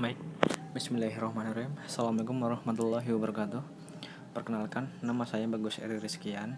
Baik, Bismillahirrahmanirrahim. Assalamualaikum warahmatullahi wabarakatuh. Perkenalkan, nama saya Bagus Eri Rizkian,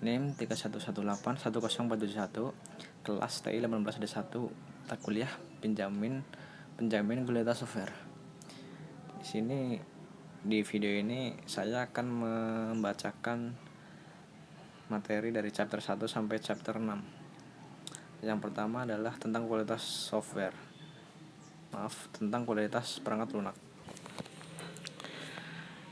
NIM 31181041, kelas TI 18D1, tak kuliah penjamin kualitas software. Di sini di video ini saya akan membacakan materi dari chapter 1 sampai chapter 6. Yang pertama adalah tentang tentang kualitas perangkat lunak.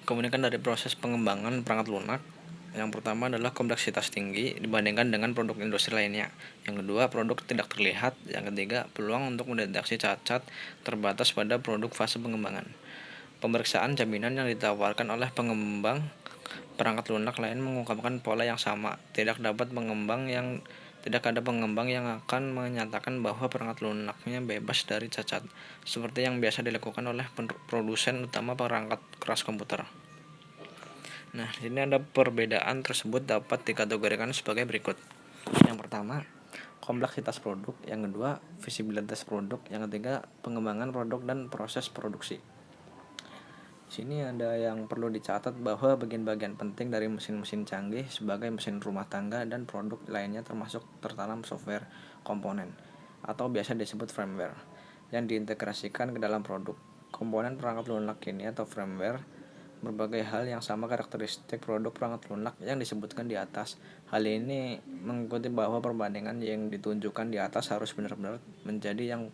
Kemudian dari proses pengembangan perangkat lunak, yang pertama adalah kompleksitas tinggi dibandingkan dengan produk industri lainnya. Yang kedua, produk tidak terlihat. Yang ketiga, peluang untuk mendeteksi cacat terbatas pada produk fase pengembangan. Pemeriksaan jaminan yang ditawarkan oleh pengembang perangkat lunak lain mengungkapkan pola yang sama. Tidak ada pengembang yang akan menyatakan bahwa perangkat lunaknya bebas dari cacat, seperti yang biasa dilakukan oleh produsen utama perangkat keras komputer. Nah, di sini ada perbedaan tersebut dapat dikategorikan sebagai berikut. Yang pertama, kompleksitas produk. Yang kedua, visibilitas produk. Yang ketiga, pengembangan produk dan proses produksi. Sini ada yang perlu dicatat bahwa bagian-bagian penting dari mesin-mesin canggih sebagai mesin rumah tangga dan produk lainnya termasuk tertanam software komponen atau biasa disebut firmware yang diintegrasikan ke dalam produk. Komponen perangkat lunak ini atau firmware berbagai hal yang sama karakteristik produk perangkat lunak yang disebutkan di atas. Hal ini mengikuti bahwa perbandingan yang ditunjukkan di atas harus benar-benar menjadi yang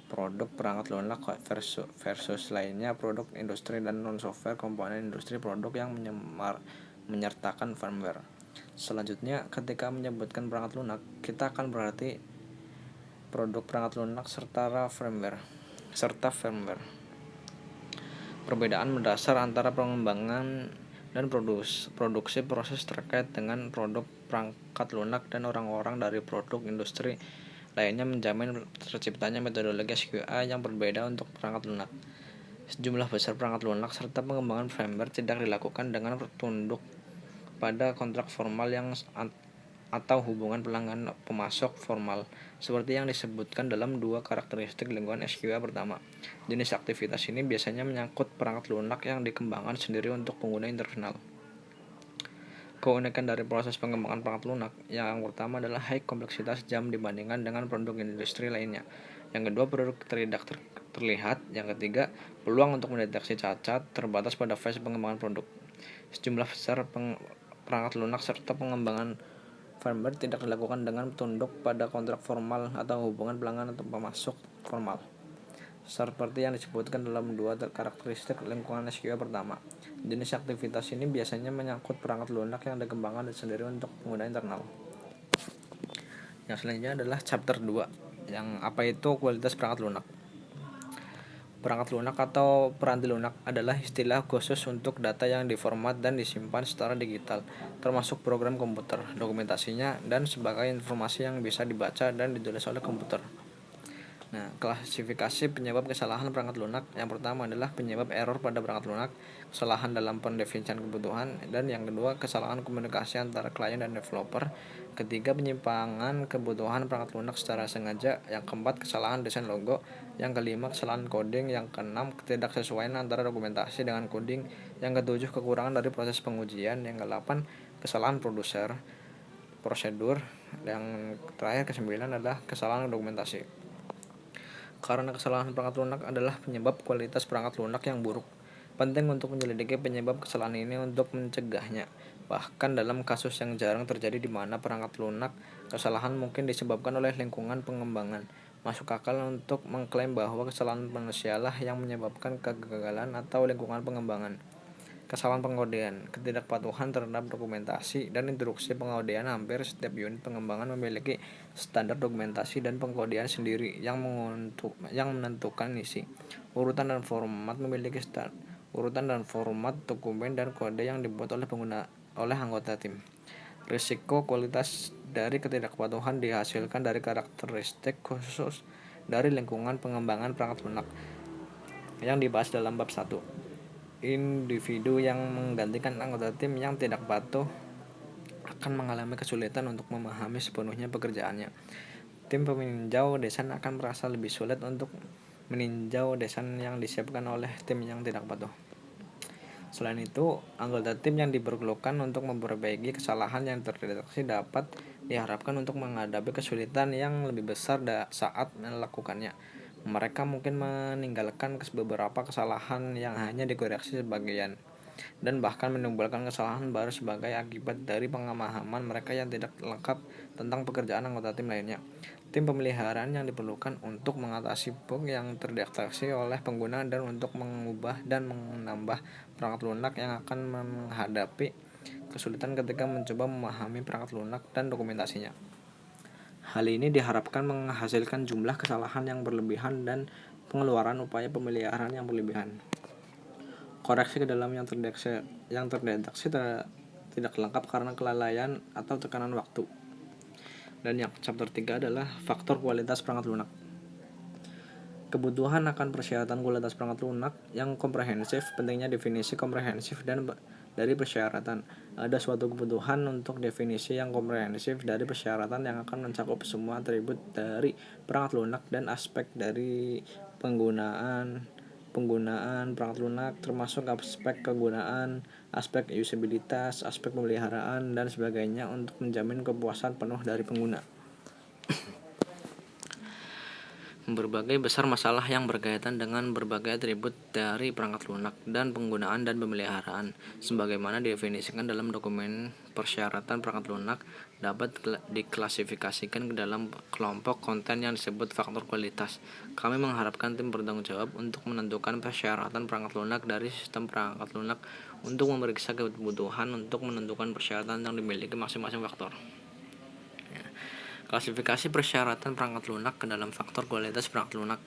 produk perangkat lunak versus lainnya produk industri dan non-software komponen industri produk yang menyertakan firmware. Selanjutnya, ketika menyebutkan perangkat lunak, kita akan berarti produk perangkat lunak serta firmware. Perbedaan mendasar antara pengembangan dan produksi proses terkait dengan produk perangkat lunak dan orang-orang dari produk industri lainnya menjamin terciptanya metodologi SQA yang berbeda untuk perangkat lunak. Sejumlah besar perangkat lunak serta pengembangan firmware tidak dilakukan dengan tunduk pada kontrak formal atau hubungan pelanggan pemasok formal, seperti yang disebutkan dalam dua karakteristik lingkungan SQA pertama. Jenis aktivitas ini biasanya menyangkut perangkat lunak yang dikembangkan sendiri untuk pengguna internal. Keunikan dari proses pengembangan perangkat lunak yang pertama adalah high kompleksitas jam dibandingkan dengan produk industri lainnya. Yang kedua, produk tidak terlihat. Yang ketiga, peluang untuk mendeteksi cacat terbatas pada fase pengembangan produk. Sejumlah besar perangkat lunak serta pengembangan firmware tidak dilakukan dengan tunduk pada kontrak formal atau hubungan pelanggan atau pemasok formal, seperti yang disebutkan dalam dua karakteristik lingkungan SQA pertama. Jenis aktivitas ini biasanya menyangkut perangkat lunak yang dikembangkan sendiri untuk pengguna internal. Yang selanjutnya adalah chapter 2, yang apa itu kualitas perangkat lunak. Perangkat lunak atau peranti lunak adalah istilah khusus untuk data yang diformat dan disimpan secara digital, termasuk program komputer, dokumentasinya, dan sebagai informasi yang bisa dibaca dan ditulis oleh komputer. Nah, klasifikasi penyebab kesalahan perangkat lunak. Yang pertama adalah penyebab error pada perangkat lunak, kesalahan dalam pendefinisian kebutuhan, dan yang kedua kesalahan komunikasi antara klien dan developer. Ketiga, penyimpangan kebutuhan perangkat lunak secara sengaja. Yang keempat, kesalahan desain logo. Yang kelima, kesalahan coding. Yang keenam, ketidaksesuaian antara dokumentasi dengan coding. Yang ketujuh, kekurangan dari proses pengujian. Yang kedelapan, kesalahan prosedur. Yang terakhir, kesembilan adalah kesalahan dokumentasi. Karena kesalahan perangkat lunak adalah penyebab kualitas perangkat lunak yang buruk, penting untuk menyelidiki penyebab kesalahan ini untuk mencegahnya. Bahkan dalam kasus yang jarang terjadi di mana perangkat lunak kesalahan mungkin disebabkan oleh lingkungan pengembangan, masuk akal untuk mengklaim bahwa kesalahan manusialah yang menyebabkan kegagalan atau lingkungan pengembangan. Kesalahan pengodean, ketidakpatuhan terhadap dokumentasi dan instruksi pengodean. Hampir setiap unit pengembangan memiliki standar dokumentasi dan pengodean sendiri yang menentukan isi, urutan dan format dokumen dan kode yang dibuat oleh anggota tim. Risiko kualitas dari ketidakpatuhan dihasilkan dari karakteristik khusus dari lingkungan pengembangan perangkat lunak yang dibahas dalam bab 1. Individu yang menggantikan anggota tim yang tidak patuh akan mengalami kesulitan untuk memahami sepenuhnya pekerjaannya. Tim peninjau desain akan merasa lebih sulit untuk meninjau desain yang disiapkan oleh tim yang tidak patuh. Selain itu, anggota tim yang diperlukan untuk memperbaiki kesalahan yang terdeteksi dapat diharapkan untuk menghadapi kesulitan yang lebih besar saat melakukannya. Mereka mungkin meninggalkan beberapa kesalahan yang hanya dikoreksi sebagian, dan bahkan menimbulkan kesalahan baru sebagai akibat dari pemahaman mereka yang tidak lengkap tentang pekerjaan anggota tim lainnya. Tim pemeliharaan yang diperlukan untuk mengatasi bug yang terdeteksi oleh pengguna dan untuk mengubah dan menambah perangkat lunak yang akan menghadapi kesulitan ketika mencoba memahami perangkat lunak dan dokumentasinya. Hal ini diharapkan menghasilkan jumlah kesalahan yang berlebihan dan pengeluaran upaya pemeliharaan yang berlebihan. Koreksi ke dalam yang terdeteksi tidak lengkap karena kelalaian atau tekanan waktu. Dan yang chapter 3 adalah faktor kualitas perangkat lunak. Kebutuhan akan persyaratan kualitas perangkat lunak yang komprehensif. Pentingnya definisi komprehensif dan dari persyaratan. Ada suatu kebutuhan untuk definisi yang komprehensif dari persyaratan yang akan mencakup semua atribut dari perangkat lunak dan aspek dari penggunaan perangkat lunak, termasuk aspek kegunaan, aspek usabilitas, aspek pemeliharaan, dan sebagainya untuk menjamin kepuasan penuh dari pengguna. Berbagai besar masalah yang berkaitan dengan berbagai atribut dari perangkat lunak dan penggunaan dan pemeliharaan, sebagaimana didefinisikan dalam dokumen persyaratan perangkat lunak, dapat diklasifikasikan ke dalam kelompok konten yang disebut faktor kualitas. Kami mengharapkan tim bertanggung jawab untuk menentukan persyaratan perangkat lunak dari sistem perangkat lunak untuk memeriksa kebutuhan untuk menentukan persyaratan yang dimiliki masing-masing faktor. Klasifikasi persyaratan perangkat lunak ke dalam faktor kualitas perangkat lunak.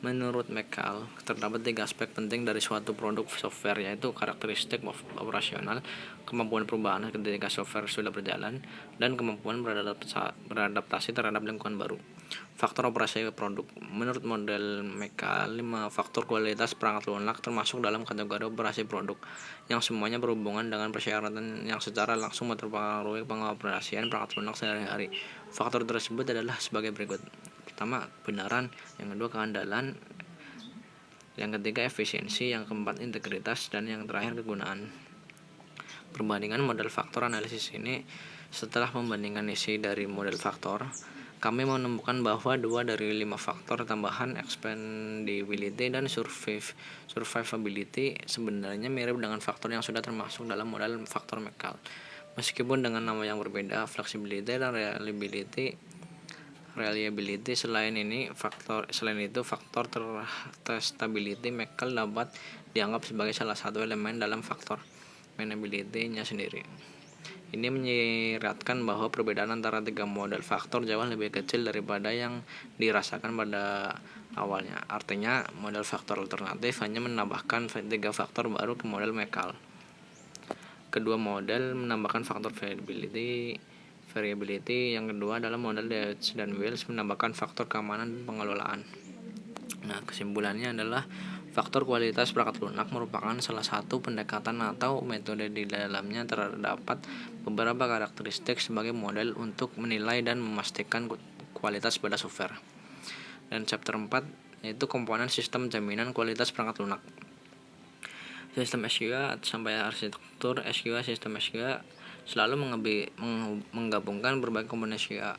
Menurut McCall, terdapat 3 aspek penting dari suatu produk software, yaitu karakteristik operasional, kemampuan perubahan ketika software sudah berjalan, dan kemampuan beradaptasi terhadap lingkungan baru. Faktor operasi produk. Menurut model McCall, 5 faktor kualitas perangkat lunak termasuk dalam kategori operasi produk, yang semuanya berhubungan dengan persyaratan yang secara langsung mempengaruhi pengoperasian perangkat lunak sehari-hari. Faktor tersebut adalah sebagai berikut. Pertama, kebenaran. Yang kedua, keandalan. Yang ketiga, efisiensi. Yang keempat, integritas. Dan yang terakhir, kegunaan. Perbandingan model faktor analisis ini. Setelah membandingkan isi dari model faktor, kami menemukan bahwa 2 dari 5 faktor tambahan, expandability dan survivability, sebenarnya mirip dengan faktor yang sudah termasuk dalam model faktor McCall. Meskipun dengan nama yang berbeda, flexibility dan reliability. Selain itu faktor testability McCall dapat dianggap sebagai salah satu elemen dalam faktor mainability-nya sendiri. Ini menyiratkan bahwa perbedaan antara 3 model faktor jauh lebih kecil daripada yang dirasakan pada awalnya. Artinya, model faktor alternatif hanya menambahkan 3 faktor baru ke model McCall. Kedua model menambahkan faktor variability. Yang kedua adalah model Deutsch dan Wells menambahkan faktor keamanan dan pengelolaan. Nah, kesimpulannya adalah faktor kualitas perangkat lunak merupakan salah satu pendekatan atau metode di dalamnya terdapat beberapa karakteristik sebagai model untuk menilai dan memastikan kualitas pada software. Dan chapter 4 yaitu komponen sistem jaminan kualitas perangkat lunak. Sistem SQA sampai arsitektur SQA. Sistem SQA selalu menggabungkan berbagai komponen SQA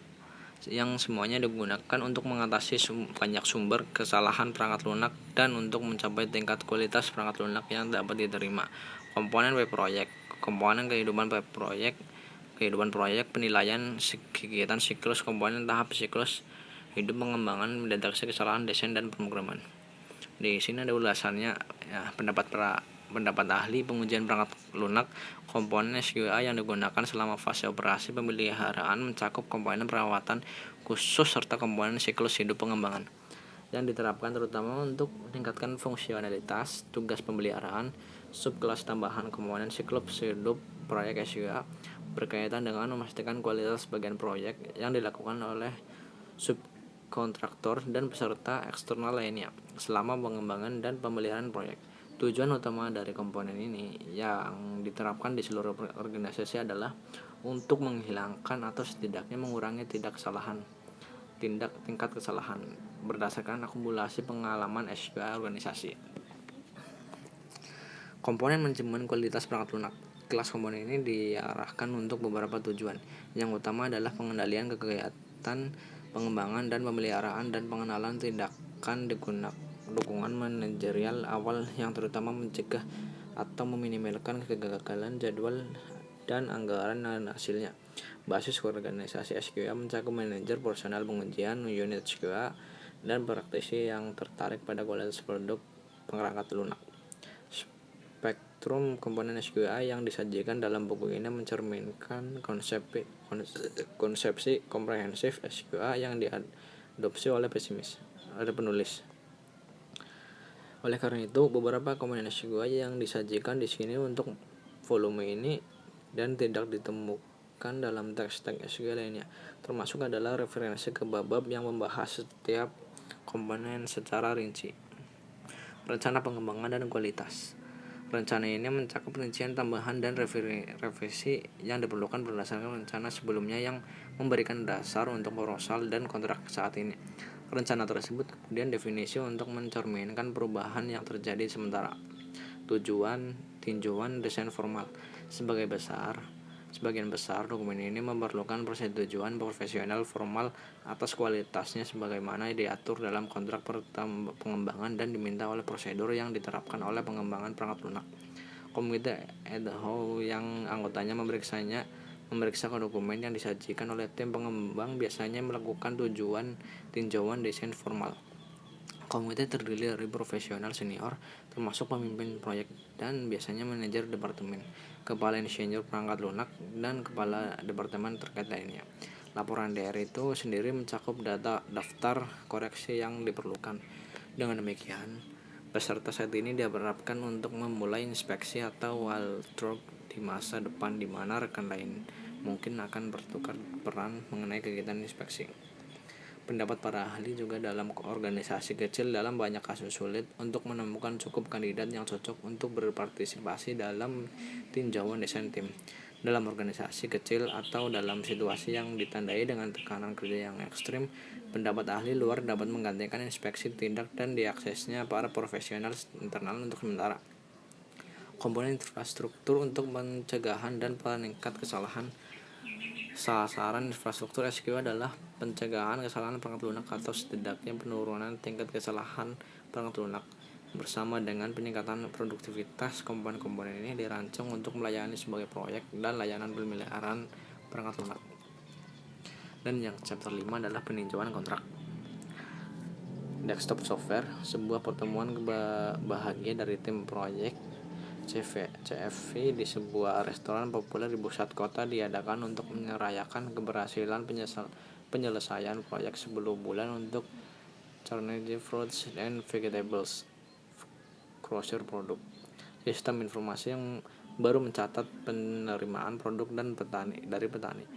yang semuanya digunakan untuk mengatasi banyak sumber kesalahan perangkat lunak dan untuk mencapai tingkat kualitas perangkat lunak yang dapat diterima. Komponen web project, komponen kehidupan proyek, penilaian kegiatan siklus, komponen tahap siklus hidup, pengembangan, mendeteksi kesalahan desain dan pemrograman. Di sini ada ulasannya, ya, pendapat ahli pengujian perangkat lunak. Komponen SQA yang digunakan selama fase operasi pemeliharaan mencakup komponen perawatan khusus serta komponen siklus hidup pengembangan yang diterapkan terutama untuk meningkatkan fungsionalitas tugas pemeliharaan. Subkelas tambahan komponen siklus hidup proyek SQA berkaitan dengan memastikan kualitas bagian proyek yang dilakukan oleh subkontraktor dan peserta eksternal lainnya selama pengembangan dan pemeliharaan proyek. Tujuan utama dari komponen ini yang diterapkan di seluruh organisasi adalah untuk menghilangkan atau setidaknya mengurangi tingkat kesalahan, berdasarkan akumulasi pengalaman SQA organisasi. Komponen manajemen kualitas perangkat lunak. Kelas komponen ini diarahkan untuk beberapa tujuan. Yang utama adalah pengendalian kegiatan pengembangan dan pemeliharaan dan pengenalan tindakan dukungan manajerial awal yang terutama mencegah atau meminimalkan kegagalan jadwal dan anggaran dan hasilnya. Basis organisasi SQA mencakup manajer, personal pengujian, unit SQA, dan praktisi yang tertarik pada kualitas produk perangkat lunak. Spektrum komponen SQA yang disajikan dalam buku ini mencerminkan konsepsi komprehensif SQA yang diadopsi oleh penulis. Oleh karena itu, beberapa komponen SQA yang disajikan di sini untuk volume ini dan tidak ditemukan dalam teks-teks SQA lainnya, termasuk adalah referensi ke bab-bab yang membahas setiap komponen secara rinci. Rencana pengembangan dan kualitas. Rencana ini mencakup rincian tambahan dan revisi yang diperlukan berdasarkan rencana sebelumnya yang memberikan dasar untuk proposal dan kontrak saat ini. Rencana tersebut kemudian definisi untuk mencerminkan perubahan yang terjadi sementara. Tujuan tinjauan desain formal. Sebagian besar dokumen ini memerlukan persetujuan profesional formal atas kualitasnya sebagaimana diatur dalam kontrak pengembangan dan diminta oleh prosedur yang diterapkan oleh pengembangan perangkat lunak. Komite ad hoc yang anggotanya memeriksa dokumen yang disajikan oleh tim pengembang biasanya melakukan tinjauan desain formal. Komite terdiri dari profesional senior, termasuk pemimpin proyek dan biasanya manajer departemen, kepala insinyur perangkat lunak, dan kepala departemen terkait lainnya. Laporan DR itu sendiri mencakup daftar koreksi yang diperlukan. Dengan demikian, peserta saat ini diharapkan untuk memulai inspeksi atau walkthrough di masa depan di mana rekan lain mungkin akan bertukar peran mengenai kegiatan inspeksi. Pendapat para ahli juga dalam organisasi kecil dalam banyak kasus sulit untuk menemukan cukup kandidat yang cocok untuk berpartisipasi dalam tinjauan desain tim. Dalam organisasi kecil atau dalam situasi yang ditandai dengan tekanan kerja yang ekstrim, pendapat ahli luar dapat menggantikan inspeksi tindak dan diaksesnya para profesional internal untuk sementara. Komponen infrastruktur untuk pencegahan dan peningkat kesalahan. Sasaran infrastruktur SQA adalah pencegahan kesalahan perangkat lunak atau setidaknya penurunan tingkat kesalahan perangkat lunak. Bersama dengan peningkatan produktivitas, komponen-komponen ini dirancang untuk melayani sebagai proyek dan layanan pemeliharaan perangkat lunak. Dan yang chapter 5 adalah peninjauan kontrak. Desktop software, sebuah pertemuan bahagia dari tim proyek CFV di sebuah restoran populer di pusat kota diadakan untuk merayakan keberhasilan penyelesaian proyek 10 bulan untuk Carnegie Fruits and Vegetables Crusher produk. Sistem informasi yang baru mencatat penerimaan produk dari petani,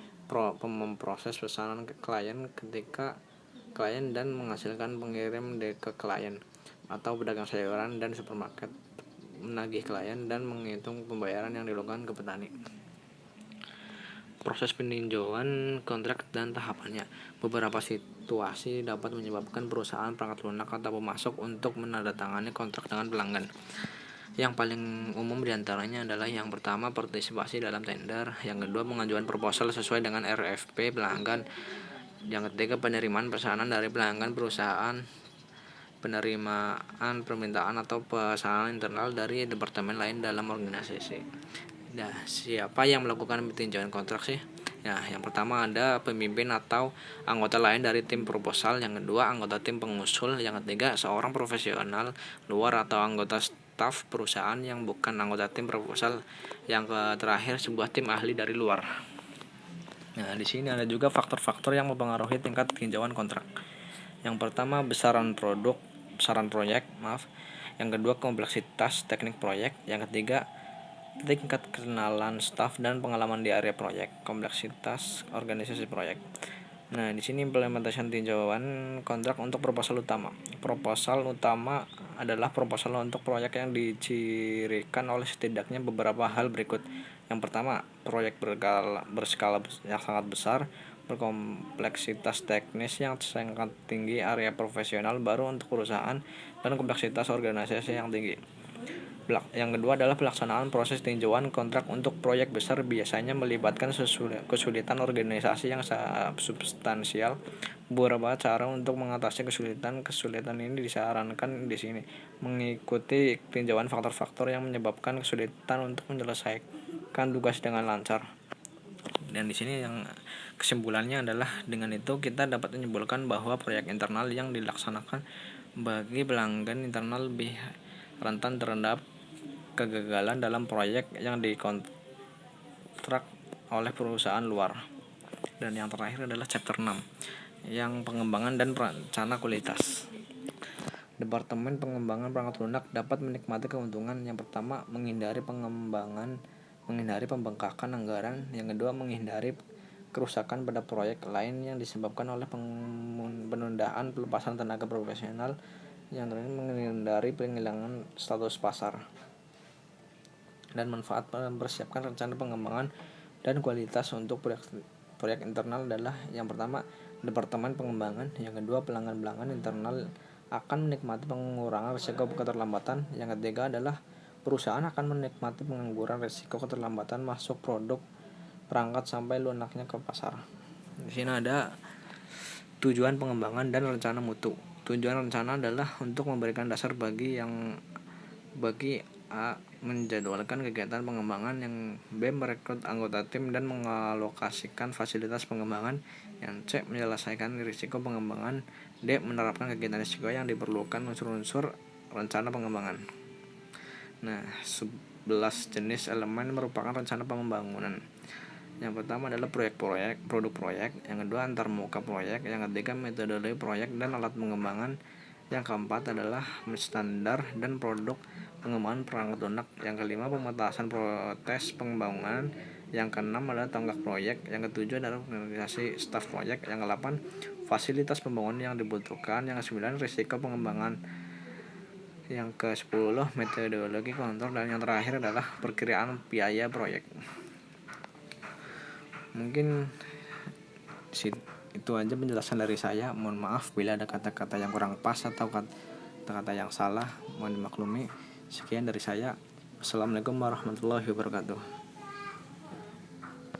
memproses pesanan ke klien ketika klien dan menghasilkan pengirim ke klien atau pedagang sayuran dan supermarket, menagih klien dan menghitung pembayaran yang dilakukan ke petani. Proses peninjauan kontrak dan tahapannya. Beberapa situasi dapat menyebabkan perusahaan perangkat lunak atau pemasok untuk menandatangani kontrak dengan pelanggan. Yang paling umum diantaranya adalah yang pertama, partisipasi dalam tender. Yang kedua, pengajuan proposal sesuai dengan RFP pelanggan. Yang ketiga, penerimaan pesanan dari pelanggan perusahaan, penerimaan permintaan atau pesanan internal dari departemen lain dalam organisasi. Nah, siapa yang melakukan peninjauan kontrak sih? Nah, yang pertama ada pemimpin atau anggota lain dari tim proposal, yang kedua anggota tim pengusul, yang ketiga seorang profesional luar atau anggota staf perusahaan yang bukan anggota tim proposal, yang terakhir sebuah tim ahli dari luar. Nah, di sini ada juga faktor-faktor yang mempengaruhi tingkat tinjauan kontrak. Yang pertama, besaran proyek, Yang kedua, kompleksitas teknik proyek. Yang ketiga, tingkat kenalan staf dan pengalaman di area proyek, kompleksitas organisasi proyek. Nah, di sini implementasi tinjauan kontrak untuk proposal utama. Proposal utama adalah proposal untuk proyek yang dicirikan oleh setidaknya beberapa hal berikut. Yang pertama, proyek berskala yang sangat besar. berkompleksitas teknis yang sangat tinggi, area profesional baru untuk perusahaan, dan kompleksitas organisasi yang tinggi. Yang kedua adalah pelaksanaan proses tinjauan kontrak untuk proyek besar biasanya melibatkan kesulitan organisasi yang substansial. Beberapa cara untuk mengatasi kesulitan ini disarankan di sini. Mengikuti tinjauan faktor-faktor yang menyebabkan kesulitan untuk menyelesaikan tugas dengan lancar. Dan di sini yang kesimpulannya adalah dengan itu kita dapat menyimpulkan bahwa proyek internal yang dilaksanakan bagi pelanggan internal lebih rentan terhadap kegagalan dalam proyek yang dikontrak oleh perusahaan luar. Dan yang terakhir adalah chapter 6 yang pengembangan dan rencana kualitas. Departemen pengembangan perangkat lunak dapat menikmati keuntungan. Yang pertama, menghindari pembengkakan anggaran. Yang kedua, menghindari kerusakan pada proyek lain yang disebabkan oleh penundaan pelepasan tenaga profesional. Yang terakhir, menghindari penghilangan status pasar. Dan manfaat mempersiapkan rencana pengembangan dan kualitas untuk proyek internal adalah yang pertama, departemen pengembangan. Yang kedua, pelanggan internal akan menikmati pengurangan risiko keterlambatan. Yang ketiga adalah perusahaan akan menikmati pengurangan risiko keterlambatan masuk produk perangkat sampai lunaknya ke pasar. Di sini ada tujuan pengembangan dan rencana mutu. Tujuan rencana adalah untuk memberikan dasar bagi A. menjadwalkan kegiatan pengembangan, yang B. merekrut anggota tim dan mengalokasikan fasilitas pengembangan, yang C. menyelesaikan risiko pengembangan, D. menerapkan kegiatan risiko yang diperlukan unsur-unsur rencana pengembangan. Nah, 11 jenis elemen merupakan rencana pembangunan. Yang pertama adalah produk proyek, yang kedua antarmuka proyek, yang ketiga metodologi proyek dan alat pengembangan, yang keempat adalah standar dan produk pengembangan perangkat lunak, yang kelima pementasan proses pengembangan, yang keenam adalah tonggak proyek, yang ketujuh adalah organisasi staf proyek, yang kedelapan fasilitas pembangunan yang dibutuhkan, yang kesembilan risiko pengembangan, yang ke-10 metodologi kontrol, dan yang terakhir adalah perkiraan biaya proyek. Mungkin itu aja penjelasan dari saya. Mohon maaf bila ada kata-kata yang kurang pas atau kata-kata yang salah, mohon dimaklumi. Sekian dari saya. Assalamualaikum warahmatullahi wabarakatuh.